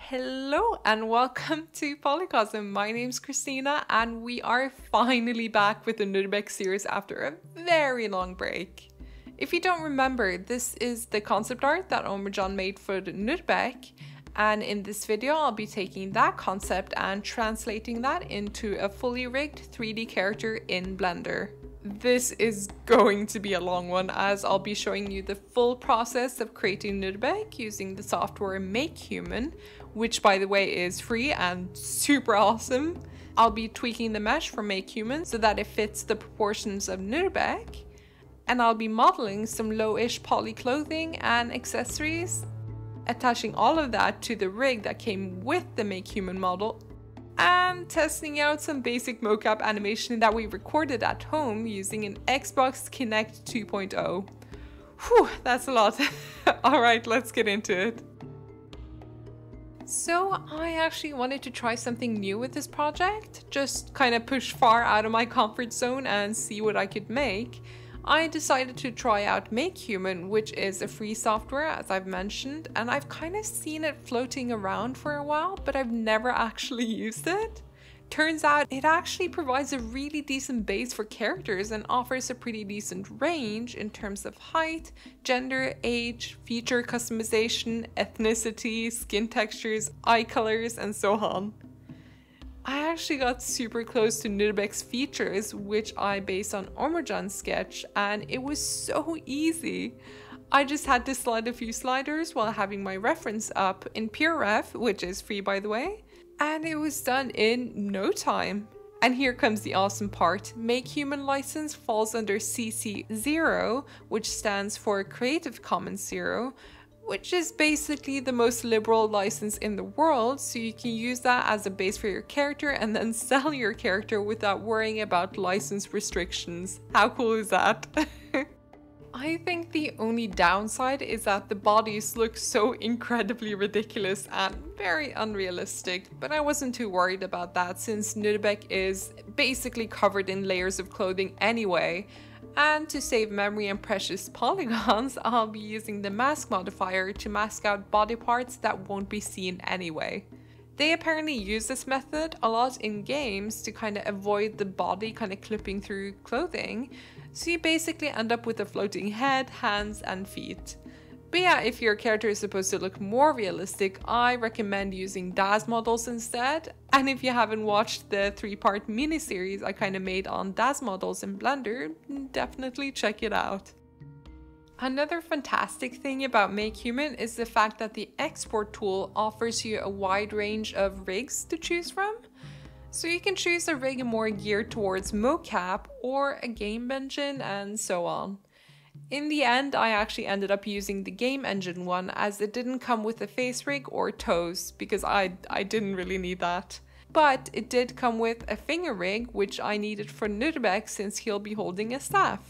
Hello and welcome to PolyCosm. My name's Christina and we are finally back with the Nurbek series after a very long break. If you don't remember, this is the concept art that Omercan made for the Nurbek, and in this video I'll be taking that concept and translating that into a fully rigged 3D character in Blender. This is going to be a long one as I'll be showing you the full process of creating Nurbek using the software MakeHuman, which by the way is free and super awesome. I'll be tweaking the mesh for MakeHuman so that it fits the proportions of Nurbek, and I'll be modeling some low-ish poly clothing and accessories, attaching all of that to the rig that came with the MakeHuman model, and testing out some basic mocap animation that we recorded at home using an Xbox Kinect 2.0. Whew, that's a lot. Alright, let's get into it. So I actually wanted to try something new with this project, just kind of push far out of my comfort zone and see what I could make. I decided to try out MakeHuman, which is a free software as I've mentioned, and I've kind of seen it floating around for a while, but I've never actually used it. Turns out it actually provides a really decent base for characters and offers a pretty decent range in terms of height, gender, age, feature customization, ethnicity, skin textures, eye colors, and so on. I actually got super close to Nurbek's features, which I based on Omercan's sketch, and it was so easy. I just had to slide a few sliders while having my reference up in PureRef, which is free by the way, and it was done in no time. And here comes the awesome part. MakeHuman license falls under CC 0, which stands for Creative Commons 0, which is basically the most liberal license in the world, so you can use that as a base for your character and then sell your character without worrying about license restrictions. How cool is that? I think the only downside is that the bodies look so incredibly ridiculous and very unrealistic, but I wasn't too worried about that since Nurbek is basically covered in layers of clothing anyway. And to save memory and precious polygons, I'll be using the mask modifier to mask out body parts that won't be seen anyway. They apparently use this method a lot in games to kind of avoid the body kind of clipping through clothing, so you basically end up with a floating head, hands, and feet. But yeah, if your character is supposed to look more realistic, I recommend using DAZ models instead. And if you haven't watched the 3-part miniseries I kind of made on DAZ models in Blender, definitely check it out. Another fantastic thing about MakeHuman is the fact that the export tool offers you a wide range of rigs to choose from. So you can choose a rig more geared towards mocap or a game engine and so on. In the end, I actually ended up using the game engine one as it didn't come with a face rig or toes because I didn't really need that. But it did come with a finger rig, which I needed for Nurbek since he'll be holding a staff.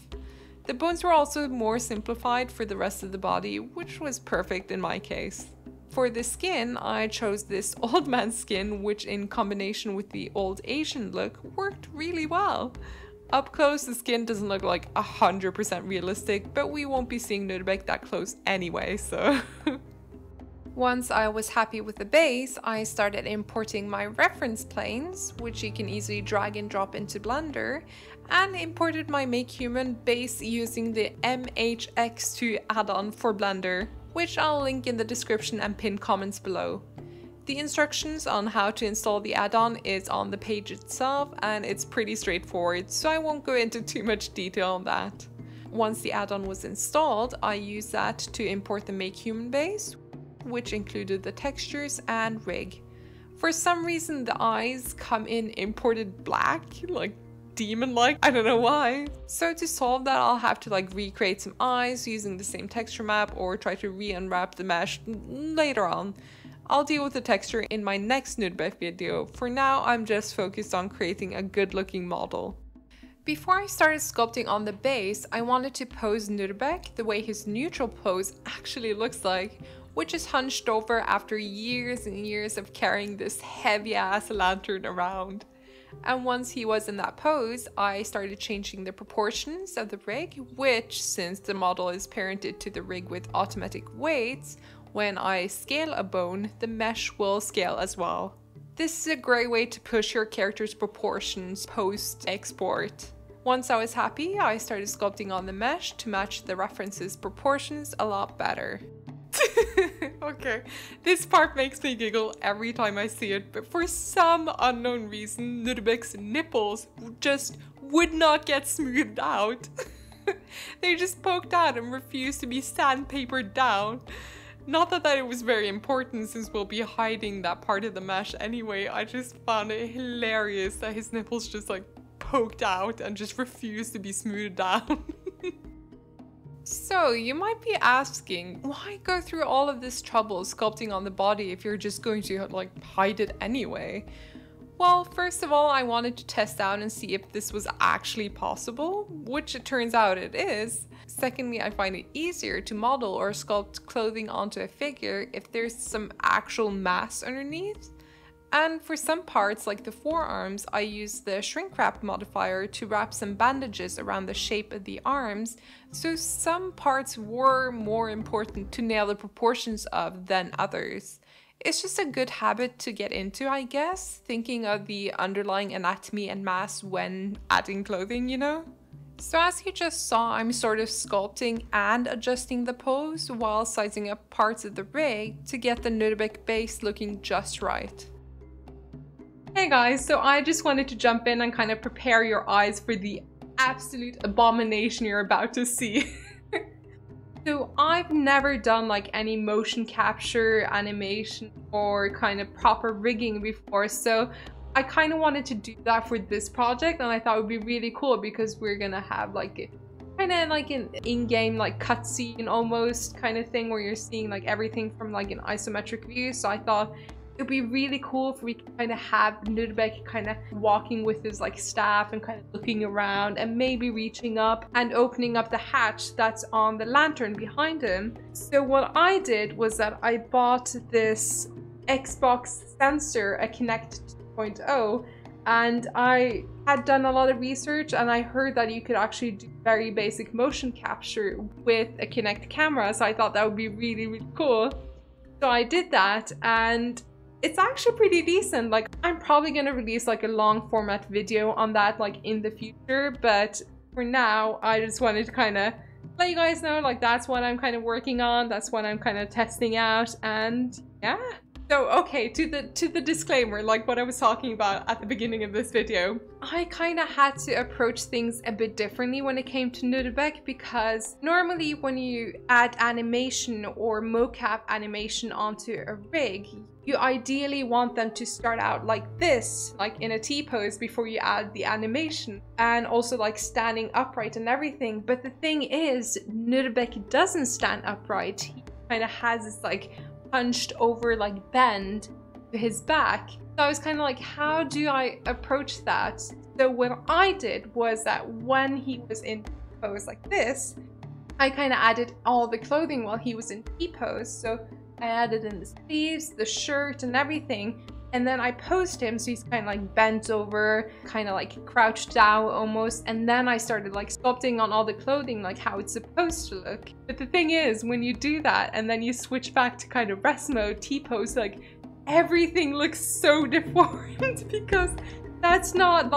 The bones were also more simplified for the rest of the body, which was perfect in my case. For the skin, I chose this old man skin, which in combination with the old Asian look worked really well. Up close, the skin doesn't look like 100% realistic, but we won't be seeing Nurbek that close anyway, so... Once I was happy with the base, I started importing my reference planes, which you can easily drag and drop into Blender, and imported my MakeHuman base using the MHX2 add-on for Blender, which I'll link in the description and pinned comments below. The instructions on how to install the add-on is on the page itself and it's pretty straightforward, so I won't go into too much detail on that. Once the add-on was installed, I used that to import the MakeHuman base, which included the textures and rig. For some reason the eyes come in imported black, like demon-like, I don't know why. So to solve that I'll have to recreate some eyes using the same texture map or try to re-unwrap the mesh later on. I'll deal with the texture in my next Nurbek video. For now, I'm just focused on creating a good looking model. Before I started sculpting on the base, I wanted to pose Nurbek the way his neutral pose actually looks like, which is hunched over after years and years of carrying this heavy ass lantern around. And once he was in that pose, I started changing the proportions of the rig, which, since the model is parented to the rig with automatic weights, when I scale a bone, the mesh will scale as well. This is a great way to push your character's proportions post-export. Once I was happy, I started sculpting on the mesh to match the reference's proportions a lot better. Okay, this part makes me giggle every time I see it, but for some unknown reason, Nurbek's nipples just would not get smoothed out. They just poked out and refused to be sandpapered down. Not that it was very important since we'll be hiding that part of the mesh anyway. I just found it hilarious that his nipples just like poked out and just refused to be smoothed down. So you might be asking, why go through all of this trouble sculpting on the body if you're just going to like hide it anyway? Well, first of all, I wanted to test out and see if this was actually possible, which it turns out it is. Secondly, I find it easier to model or sculpt clothing onto a figure if there's some actual mass underneath. And for some parts, like the forearms, I used the shrink wrap modifier to wrap some bandages around the shape of the arms, so some parts were more important to nail the proportions of than others. It's just a good habit to get into, I guess, thinking of the underlying anatomy and mass when adding clothing, you know? So as you just saw, I'm sort of sculpting and adjusting the pose while sizing up parts of the rig to get the Nurbek base looking just right. Hey guys, so I just wanted to jump in and kind of prepare your eyes for the absolute abomination you're about to see. So I've never done like any motion capture, animation, or kind of proper rigging before, so I kind of wanted to do that for this project, and I thought it would be really cool because we're gonna have like kind of like an in-game like cutscene almost kind of thing where you're seeing like everything from like an isometric view. So I thought it would be really cool if we could kind of have Nurbek kind of walking with his like staff and kind of looking around and maybe reaching up and opening up the hatch that's on the lantern behind him. So what I did was that I bought this Xbox sensor, a Kinect 2.0, and I had done a lot of research and I heard that you could actually do very basic motion capture with a Kinect camera, so I thought that would be really, really cool. So I did that, and it's actually pretty decent. Like, I'm probably gonna release like a long format video on that like in the future, but for now I just wanted to kind of let you guys know like that's what I'm kind of working on, that's what I'm kind of testing out, and yeah. So okay, to the disclaimer, like what I was talking about at the beginning of this video, I kind of had to approach things a bit differently when it came to Nurbek, because normally when you add animation or mocap animation onto a rig, you ideally want them to start out like this, like in a T-pose before you add the animation, and also like standing upright and everything. But the thing is, Nurbek doesn't stand upright. He kind of has this like hunched over like bend to his back. So I was kind of like, how do I approach that? So what I did was that when he was in pose like this, I kind of added all the clothing while he was in T-pose. So I added in the sleeves, the shirt and everything, and then I posed him so he's kind of like bent over, kind of like crouched down almost, and then I started like sculpting on all the clothing like how it's supposed to look. But the thing is, when you do that and then you switch back to kind of rest mode, T-pose, like everything looks so deformed because that's not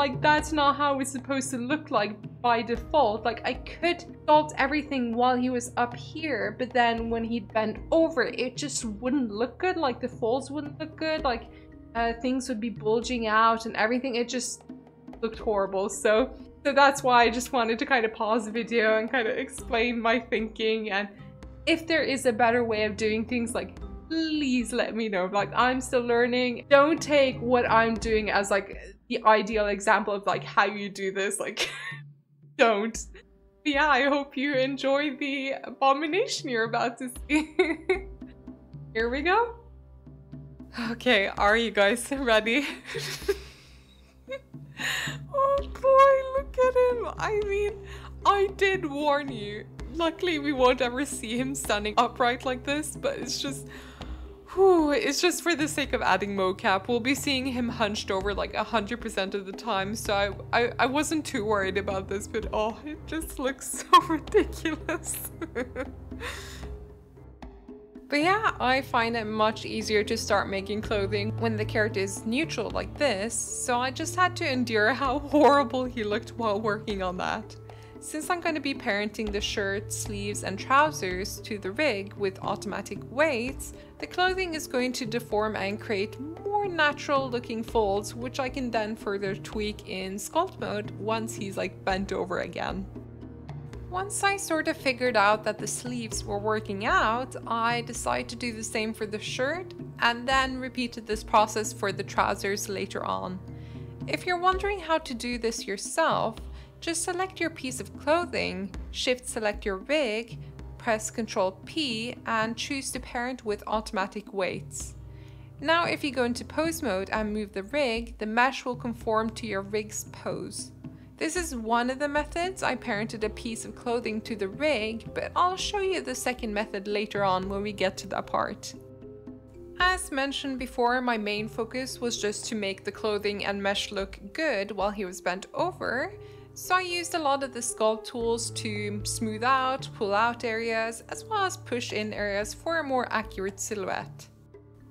how it's supposed to look like by default. Like, I could sculpt everything while he was up here, but then when he'd bent over, it just wouldn't look good. Like the folds wouldn't look good, like things would be bulging out and everything. It just looked horrible. So that's why I just wanted to kind of pause the video and kind of explain my thinking, and if there is a better way of doing things, like please let me know. Like, I'm still learning. Don't take what I'm doing as like the ideal example of like how you do this, like don't. But yeah, I hope you enjoy the abomination you're about to see. Here we go. Okay, are you guys ready? Oh boy, look at him. I mean, I did warn you. Luckily, we won't ever see him standing upright like this, but it's just, whew, it's just for the sake of adding mocap. We'll be seeing him hunched over like 100% of the time, so I wasn't too worried about this, but oh, it just looks so ridiculous. But yeah, I find it much easier to start making clothing when the character is neutral like this, so I just had to endure how horrible he looked while working on that. Since I'm going to be parenting the shirt, sleeves and trousers to the rig with automatic weights, the clothing is going to deform and create more natural looking folds, which I can then further tweak in sculpt mode once he's like bent over again. Once I sort of figured out that the sleeves were working out, I decided to do the same for the shirt and then repeated this process for the trousers later on. If you're wondering how to do this yourself, just select your piece of clothing, shift select your rig, press Ctrl P and choose to parent with automatic weights. Now if you go into pose mode and move the rig, the mesh will conform to your rig's pose. This is one of the methods I parented a piece of clothing to the rig, but I'll show you the second method later on when we get to that part. As mentioned before, my main focus was just to make the clothing and mesh look good while he was bent over, so I used a lot of the sculpt tools to smooth out, pull out areas, as well as push in areas for a more accurate silhouette.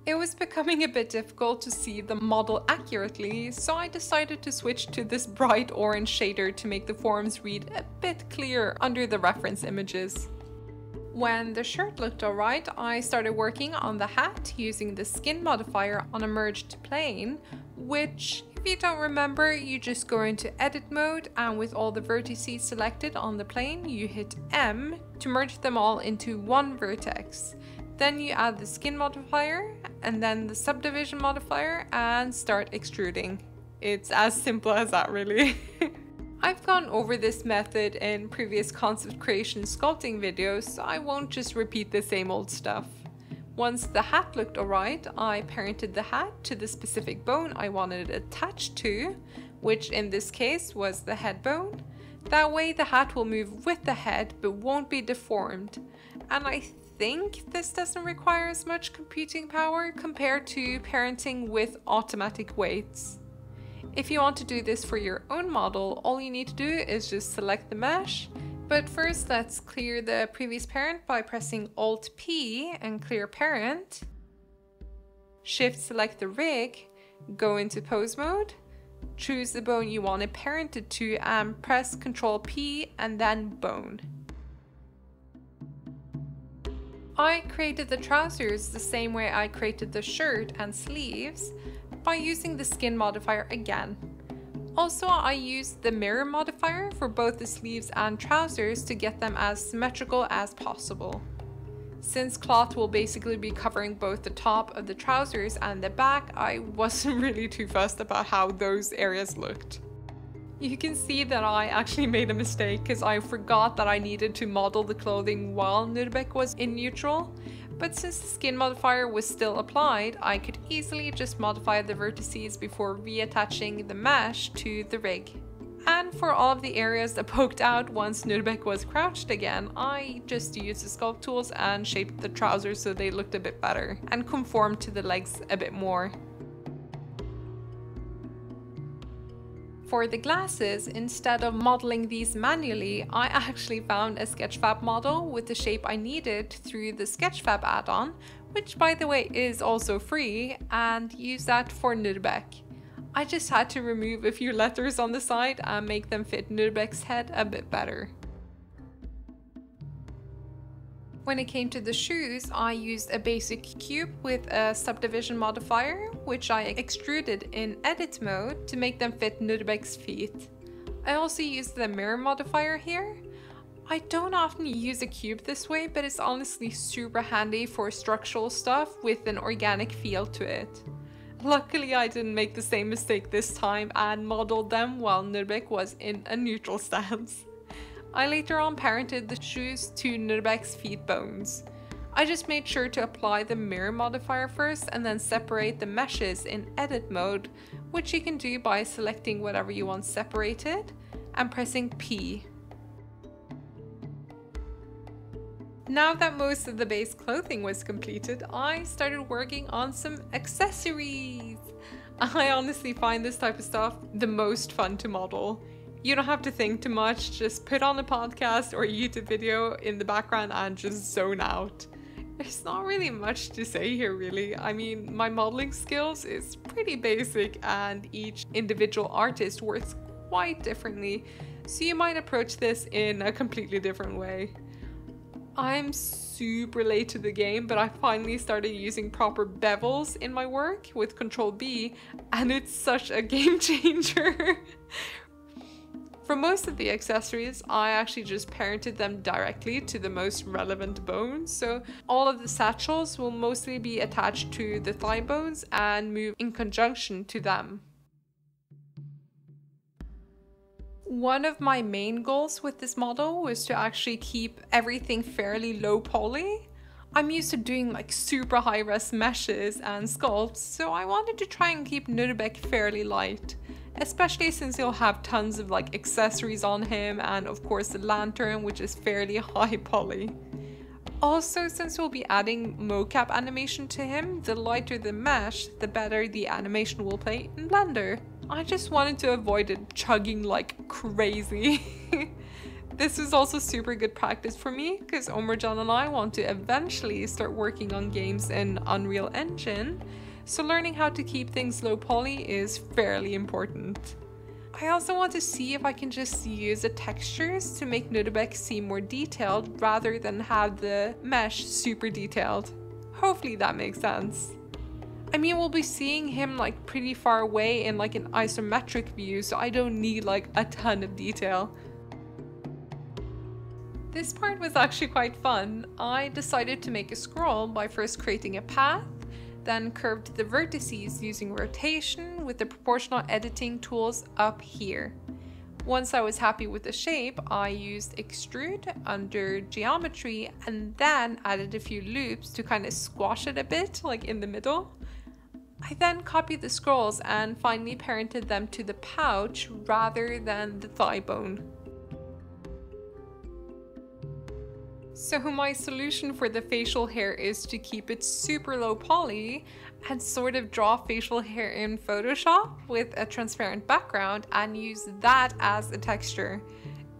It was becoming a bit difficult to see the model accurately, so I decided to switch to this bright orange shader to make the forms read a bit clearer under the reference images. When the shirt looked alright, I started working on the hat using the skin modifier on a merged plane, which, if you don't remember, you just go into edit mode and with all the vertices selected on the plane, you hit M to merge them all into one vertex. Then you add the skin modifier and then the subdivision modifier and start extruding. It's as simple as that, really. I've gone over this method in previous concept creation sculpting videos, so I won't just repeat the same old stuff. Once the hat looked alright, I parented the hat to the specific bone I wanted it attached to, which in this case was the head bone. That way the hat will move with the head but won't be deformed. And I think this doesn't require as much computing power compared to parenting with automatic weights. If you want to do this for your own model, all you need to do is just select the mesh. But first let's clear the previous parent by pressing Alt P and clear parent. Shift select the rig, go into pose mode, choose the bone you want it parented to and press Ctrl P and then bone. I created the trousers the same way I created the shirt and sleeves, by using the skin modifier again. Also, I used the mirror modifier for both the sleeves and trousers to get them as symmetrical as possible. Since cloth will basically be covering both the top of the trousers and the back, I wasn't really too fussed about how those areas looked. You can see that I actually made a mistake because I forgot that I needed to model the clothing while Nurbek was in neutral, but since the skin modifier was still applied, I could easily just modify the vertices before reattaching the mesh to the rig. And for all of the areas that poked out once Nurbek was crouched again, I just used the sculpt tools and shaped the trousers so they looked a bit better and conformed to the legs a bit more. For the glasses, instead of modeling these manually, I actually found a Sketchfab model with the shape I needed through the Sketchfab add-on, which by the way is also free, and used that for Nurbek. I just had to remove a few letters on the side and make them fit Nurbek's head a bit better. When it came to the shoes, I used a basic cube with a subdivision modifier, which I extruded in edit mode to make them fit Nurbek's feet. I also used the mirror modifier here. I don't often use a cube this way, but it's honestly super handy for structural stuff with an organic feel to it. Luckily, I didn't make the same mistake this time and modeled them while Nurbek was in a neutral stance. I later on parented the shoes to Nurbek's feet bones. I just made sure to apply the mirror modifier first and then separate the meshes in edit mode, which you can do by selecting whatever you want separated and pressing P. Now that most of the base clothing was completed, I started working on some accessories. I honestly find this type of stuff the most fun to model. You don't have to think too much, just put on a podcast or a YouTube video in the background and just zone out. There's not really much to say here, really. I mean, my modeling skills is pretty basic and each individual artist works quite differently, so you might approach this in a completely different way. I'm super late to the game, but I finally started using proper bevels in my work with Control B, and it's such a game changer. For most of the accessories, I actually just parented them directly to the most relevant bones, so all of the satchels will mostly be attached to the thigh bones and move in conjunction to them. One of my main goals with this model was to actually keep everything fairly low poly. I'm used to doing like super high res meshes and sculpts, so I wanted to try and keep Nurbek fairly light. Especially since he'll have tons of like accessories on him and of course the lantern, which is fairly high poly. Also, since we'll be adding mocap animation to him, the lighter the mesh, the better the animation will play in Blender. I just wanted to avoid it chugging like crazy. This is also super good practice for me because Omercan and I want to eventually start working on games in Unreal Engine. So learning how to keep things low poly is fairly important. I also want to see if I can just use the textures to make Nurbek seem more detailed rather than have the mesh super detailed. Hopefully that makes sense. I mean, we'll be seeing him like pretty far away in like an isometric view, so I don't need like a ton of detail. This part was actually quite fun. I decided to make a scroll by first creating a path, then curved the vertices using rotation with the proportional editing tools up here. Once I was happy with the shape, I used extrude under geometry and then added a few loops to kind of squash it a bit, like in the middle. I then copied the scrolls and finally parented them to the pouch rather than the thigh bone. So my solution for the facial hair is to keep it super low poly and sort of draw facial hair in Photoshop with a transparent background and use that as a texture.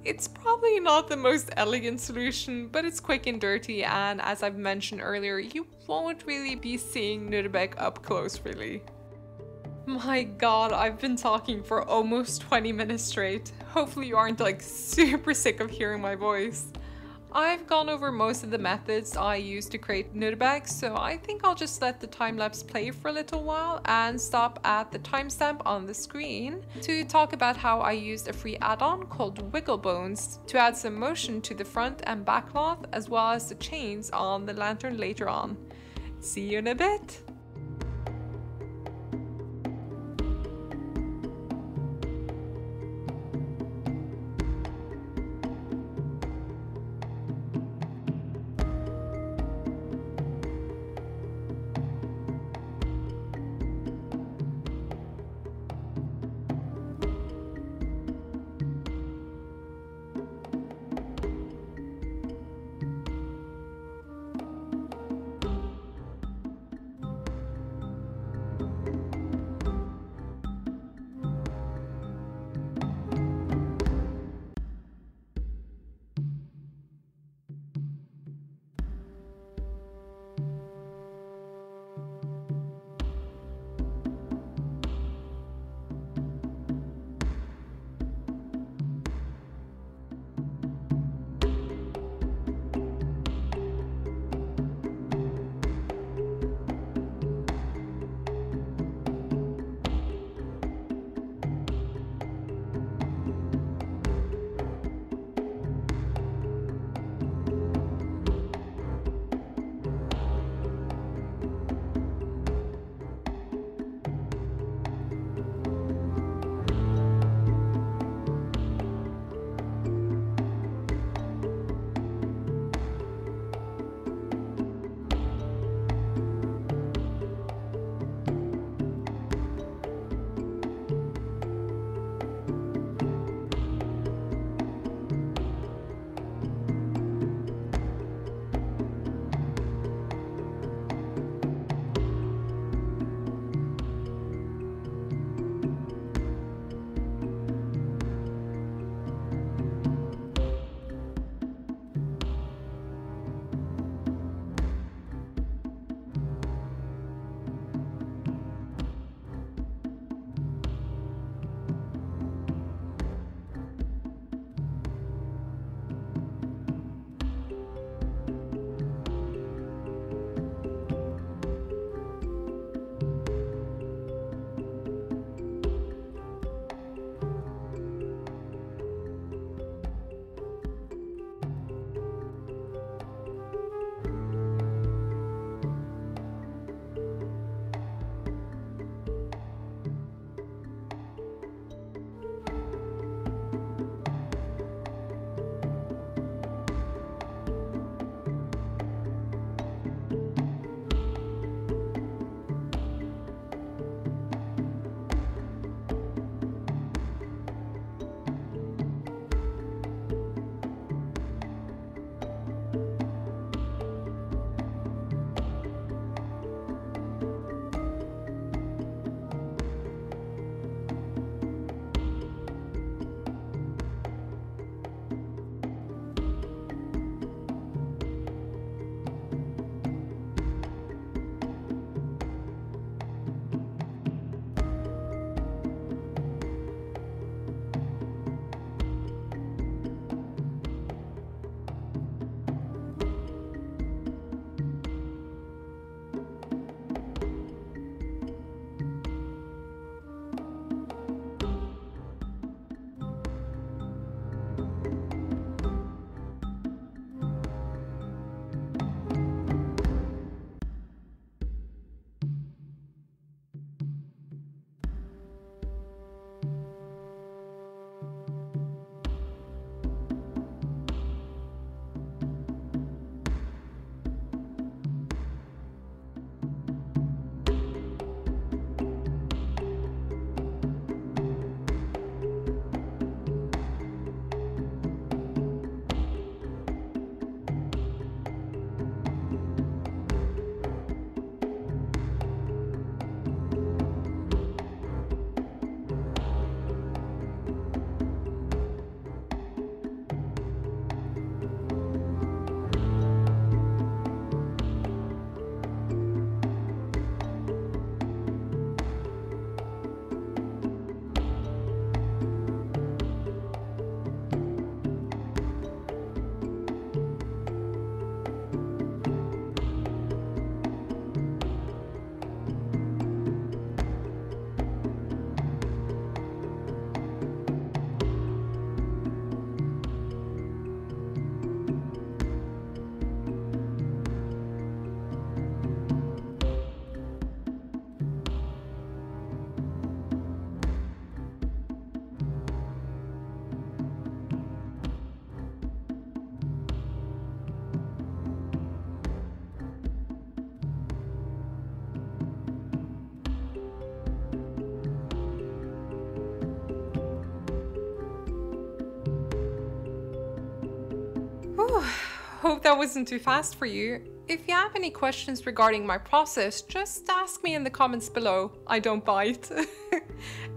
It's probably not the most elegant solution, but it's quick and dirty, and as I've mentioned earlier, you won't really be seeing Nurbek up close really. My god, I've been talking for almost 20 minutes straight. Hopefully you aren't like super sick of hearing my voice. I've gone over most of the methods I used to create Nurbek, so I think I'll just let the time-lapse play for a little while and stop at the timestamp on the screen to talk about how I used a free add-on called Wiggle Bones to add some motion to the front and back cloth as well as the chains on the lantern later on. See you in a bit! Hope that wasn't too fast for you. If you have any questions regarding my process, just ask me in the comments below. I don't bite.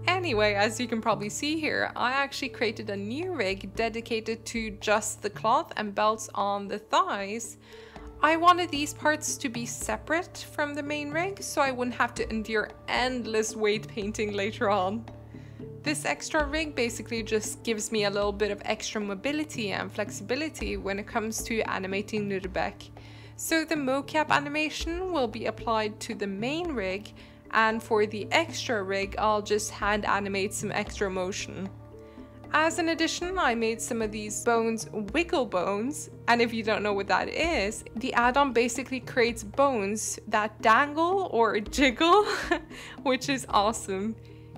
Anyway, as you can probably see here, I actually created a new rig dedicated to just the cloth and belts on the thighs. I wanted these parts to be separate from the main rig, so I wouldn't have to endure endless weight painting later on. This extra rig basically just gives me a little bit of extra mobility and flexibility when it comes to animating Nurbek. So the mocap animation will be applied to the main rig, and for the extra rig I'll just hand animate some extra motion. As an addition, I made some of these bones wiggle bones, and if you don't know what that is, the add-on basically creates bones that dangle or jiggle, which is awesome.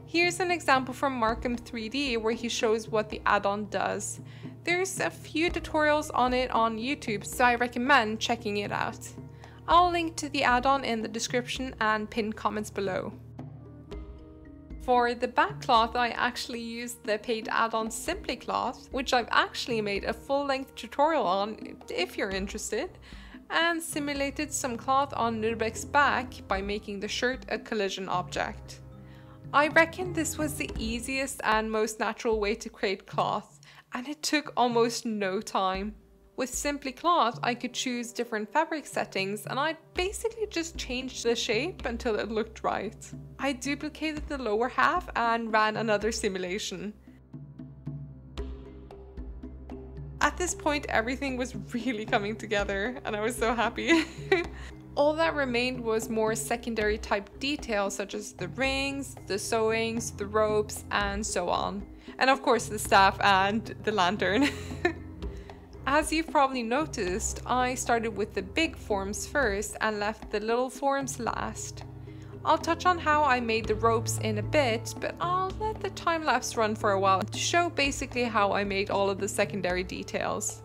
Here's an example from Markham 3D where he shows what the add-on does. There's a few tutorials on it on YouTube, so I recommend checking it out. I'll link to the add-on in the description and pinned comments below. For the back cloth, I actually used the paid add-on Simply Cloth, which I've actually made a full-length tutorial on if you're interested, and simulated some cloth on Nurbek's back by making the shirt a collision object. I reckon this was the easiest and most natural way to create cloth, and it took almost no time. With Simply Cloth, I could choose different fabric settings, and I basically just changed the shape until it looked right. I duplicated the lower half and ran another simulation. At this point, everything was really coming together, and I was so happy. All that remained was more secondary type details such as the rings, the sewings, the ropes, and so on. And of course the staff and the lantern. As you've probably noticed, I started with the big forms first and left the little forms last. I'll touch on how I made the ropes in a bit, but I'll let the time-lapse run for a while to show basically how I made all of the secondary details.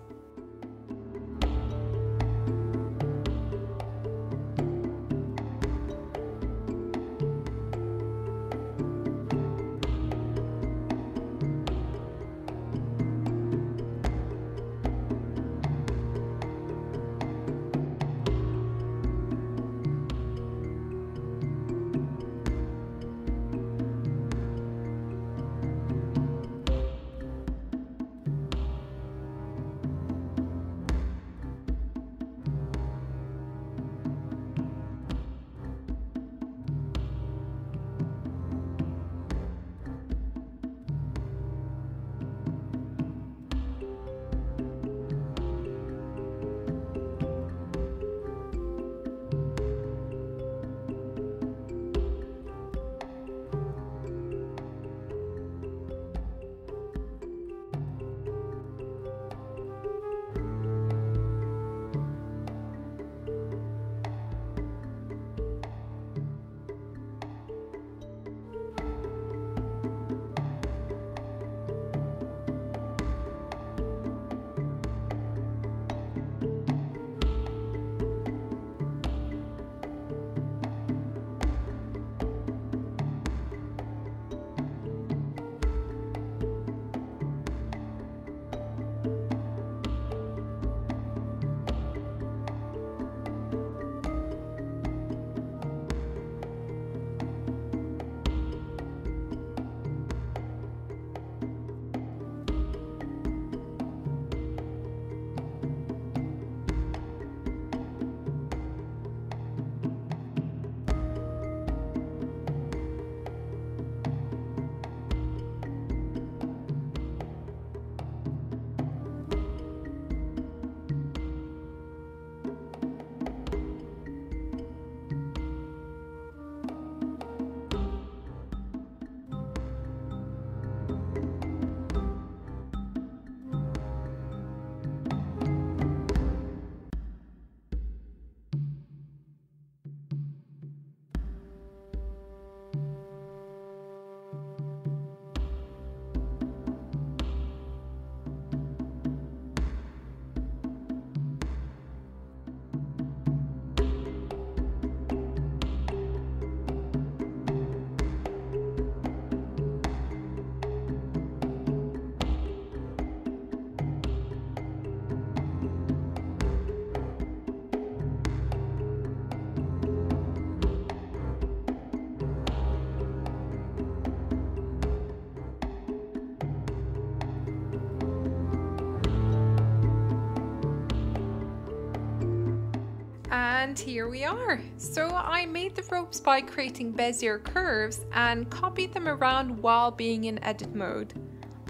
And here we are. So I made the ropes by creating Bezier curves and copied them around while being in edit mode.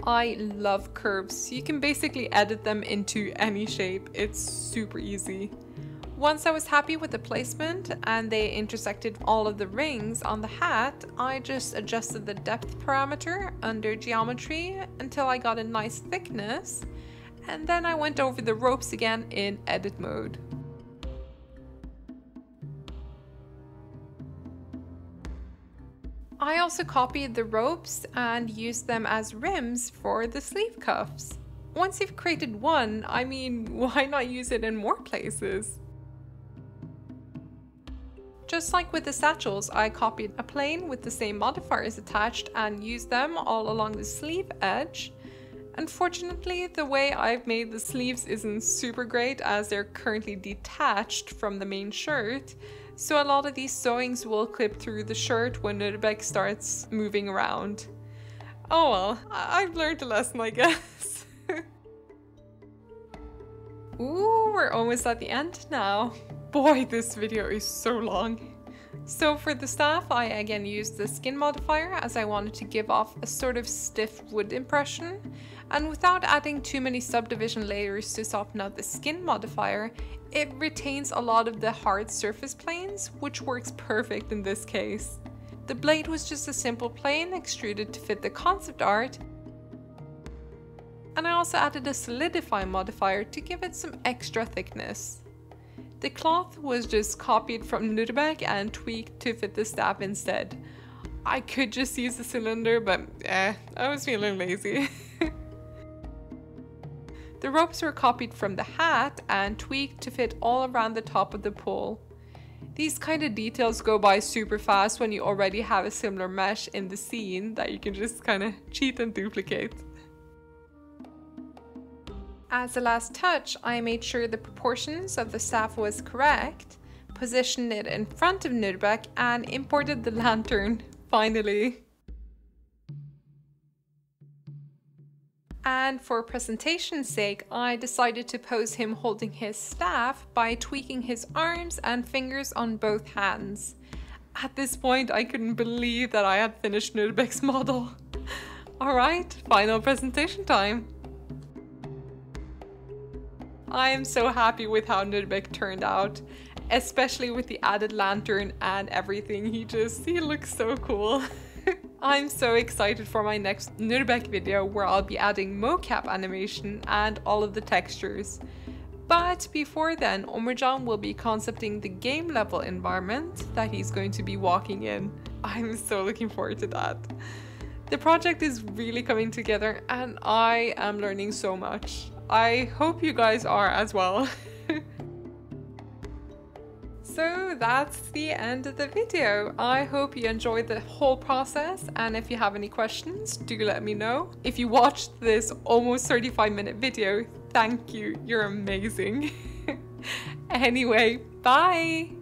I love curves. You can basically edit them into any shape. It's super easy. Once I was happy with the placement and they intersected all of the rings on the hat, I just adjusted the depth parameter under geometry until I got a nice thickness, and then I went over the ropes again in edit mode. I also copied the ropes and used them as rims for the sleeve cuffs. Once you've created one, I mean, why not use it in more places? Just like with the satchels, I copied a plane with the same modifiers attached and used them all along the sleeve edge. Unfortunately, the way I've made the sleeves isn't super great as they're currently detached from the main shirt, so a lot of these sewings will clip through the shirt when Nurbek starts moving around. Oh well, I've learned a lesson, I guess. Ooh, we're almost at the end now. Boy, this video is so long. So for the staff, I again used the skin modifier as I wanted to give off a sort of stiff wood impression, and without adding too many subdivision layers to soften out the skin modifier, it retains a lot of the hard surface planes, which works perfect in this case. The blade was just a simple plane extruded to fit the concept art, and I also added a solidify modifier to give it some extra thickness. The cloth was just copied from Nurbek and tweaked to fit the staff instead. I could just use the cylinder, but I was feeling lazy. The ropes were copied from the hat and tweaked to fit all around the top of the pole. These kind of details go by super fast when you already have a similar mesh in the scene that you can just kind of cheat and duplicate. As a last touch, I made sure the proportions of the staff was correct, positioned it in front of Nurbek, and imported the lantern, finally. And for presentation's sake, I decided to pose him holding his staff by tweaking his arms and fingers on both hands. At this point, I couldn't believe that I had finished Nurbek's model. Alright, final presentation time. I am so happy with how Nurbek turned out, especially with the added lantern and everything. He looks so cool. I'm so excited for my next Nurbek video where I'll be adding mocap animation and all of the textures. But before then, Omercan will be concepting the game level environment that he's going to be walking in. I'm so looking forward to that. The project is really coming together and I am learning so much. I hope you guys are as well. So that's the end of the video. I hope you enjoyed the whole process, and if you have any questions, do let me know. If you watched this almost 35-minute video, thank you, you're amazing. Anyway, bye!